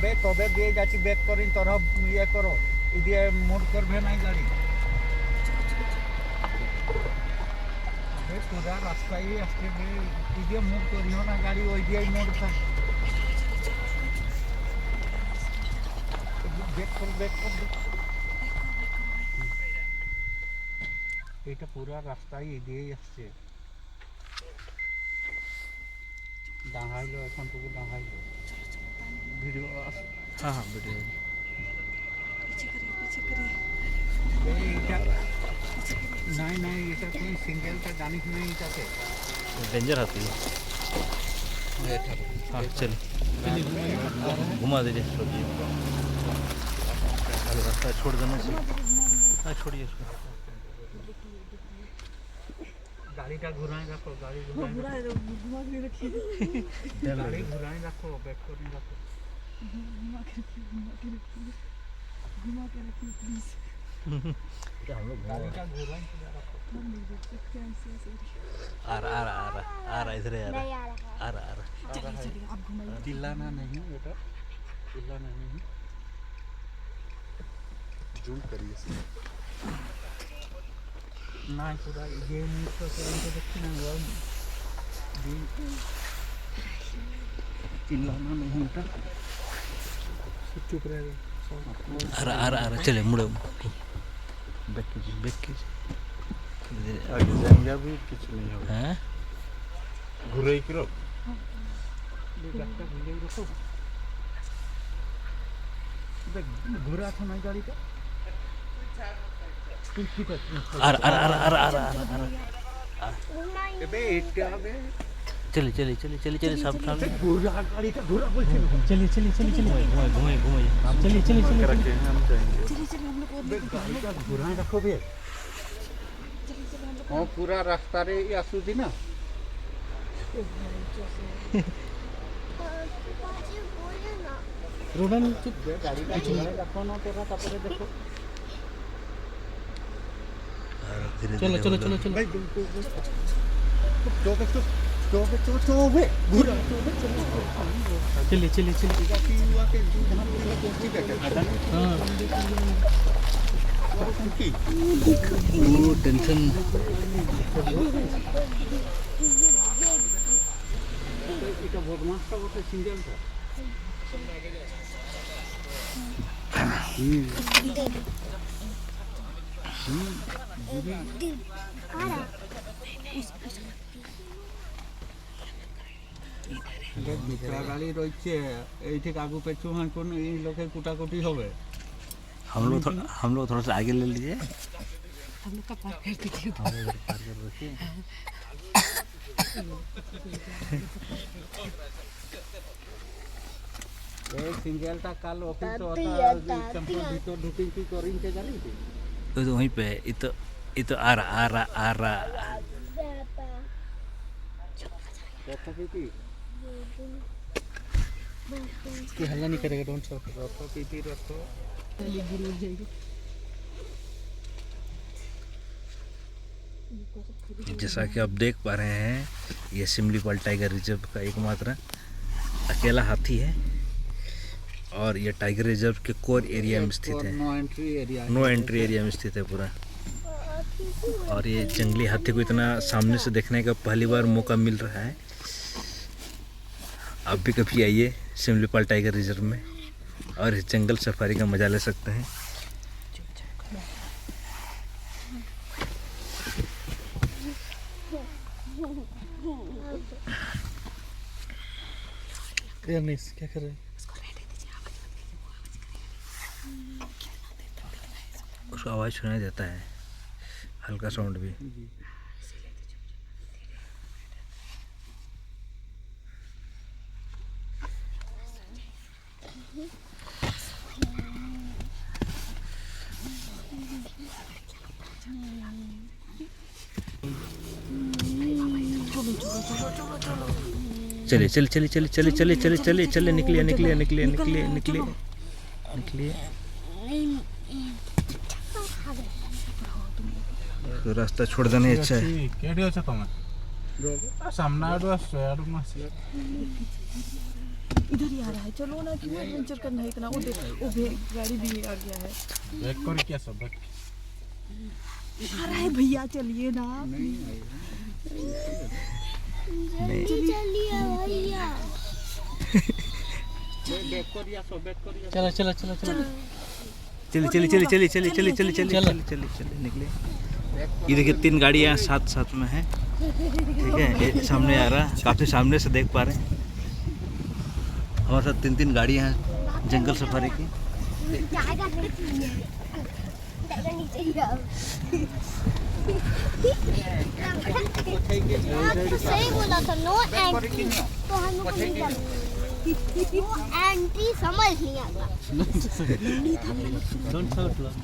Back কবে দিয়ে যাচ্ছি ব্যাক করিন তোরা ইয়ে করো দিয়ে মোড করবে নাই গাড়ি পুরা রাস্তায় আসছে দিয়ে মোড করিও না গাড়ি ওই দিয়ে মোড থাকে ব্যাক কর এটা পুরা রাস্তায় এদিকেই আসছে দাঁড়াইলো এখন টুকু দাঁড়াইলো ভিডিও हाँ हाँ वीडियो नहीं नहीं এটা তুই সিঙ্গেলটা জানিস না এটাতে डेंजर आती है हाँ चल घुमा दीजिए रास्ता छोड़ देना से हाँ छोड़िए इसको गाड़ीটা ঘুরায় রাখো গাড়ি ঘুরায় গাড়ি ঘুরায় রাখো ব্যাক করে রাখো घुमा के रखिए प्लीज क्या हम लोग गाड़ीটা ঘুরায় রাখो आ रहा इधर आ रहा चिल्लाना नहीं बेटा चिल्लाना नहीं जूम करिए ना पूरा ये नहीं तो देखते ना वो चिल्लाना नहीं बेटा चुप रहे आ रहा चले मुड़ो बैक कीजिए आगे जाएंगे अभी कुछ नहीं होगा हैं घुराई करो बैकটা घुरिয়ে রাখো देख घुरा था ना गाड़ी का आ रहा बे इट्टा बे चलिए सब सामने घुरा गाड़ी का घुरा बोलते चलिए घुमाइए चलिए रखे हैं हम जाएंगे हम लोग गाड़ी का घुरा रखो बे हाँ पूरा रास्ता रे आसुदी ना रोडन गाड़ी का घुरा रखो ना तेरा तापरे देखो चलो भाई तो बे घुरा चलिए हाँ टेंशन এটা বদমাশটা বলতে সিঙ্গেলটা গাড়ি রয়েছে এই ঠিক আগু পেছু হাঁ কোন এই লোকের কুটাকুটি হবে हम लोग थोड़ा सा आगे ले लीजिए हम लोग का पार कर दीजिए पार कर रखिए এই সিঙ্গেলটা কাল অফিস টেম্পো ভিতর ঢুকিং কি করিং কে জানি तो वहीं पे ये तो आ रहा কথা পিপি इसकी हल्ला नहीं करेगा डोंट शॉट রথ পিপি রথ ये गुरु जाएगा जैसा कि आप देख पा रहे हैं ये सिमलीपाल टाइगर रिजर्व का एकमात्र अकेला हाथी है और ये टाइगर रिजर्व के कोर एरिया में स्थित है नो एंट्री एरिया में स्थित है पूरा और ये जंगली हाथी को इतना सामने से देखने का पहली बार मौका मिल रहा है आप भी कभी आइए सिमलीपाल टाइगर रिजर्व में और इस जंगल सफारी का मजा ले सकते हैं क्या कर रहे हैं उसका आवाज़ सुनाई देता है हल्का साउंड भी चलिए निकलिए तो रास्ता छोड़ देना अच्छा है केडी अच्छा तुम सामना आडू आसो आडू मसले इधर ही आ रहा है, चलो ना क्यों एडवेंचर करना है इतना। वो देख, वो गाड़ी भी आ गया है। बैक कर क्या सब बैक आ रहा है भैया, चलिए ना। चलो चलो चलो चलो चलिए चलिए चलिए चलिए चलिए चलिए चलिए चलिए चलिए चलिए चलिए निकले। ये देखिए 3 गाड़ियाँ साथ साथ में हैं, ठीक है। ये सामने आ रहा, काफ़ी सामने से देख पा रहे हैं। हमारे साथ 3 गाड़ियाँ हैं जंगल सफारी की। आपको सही बोला था, नो एंट्री, तो हम लोग नहीं जाएंगे। नो एंट्री समझ नहीं आता। Don't shout loud.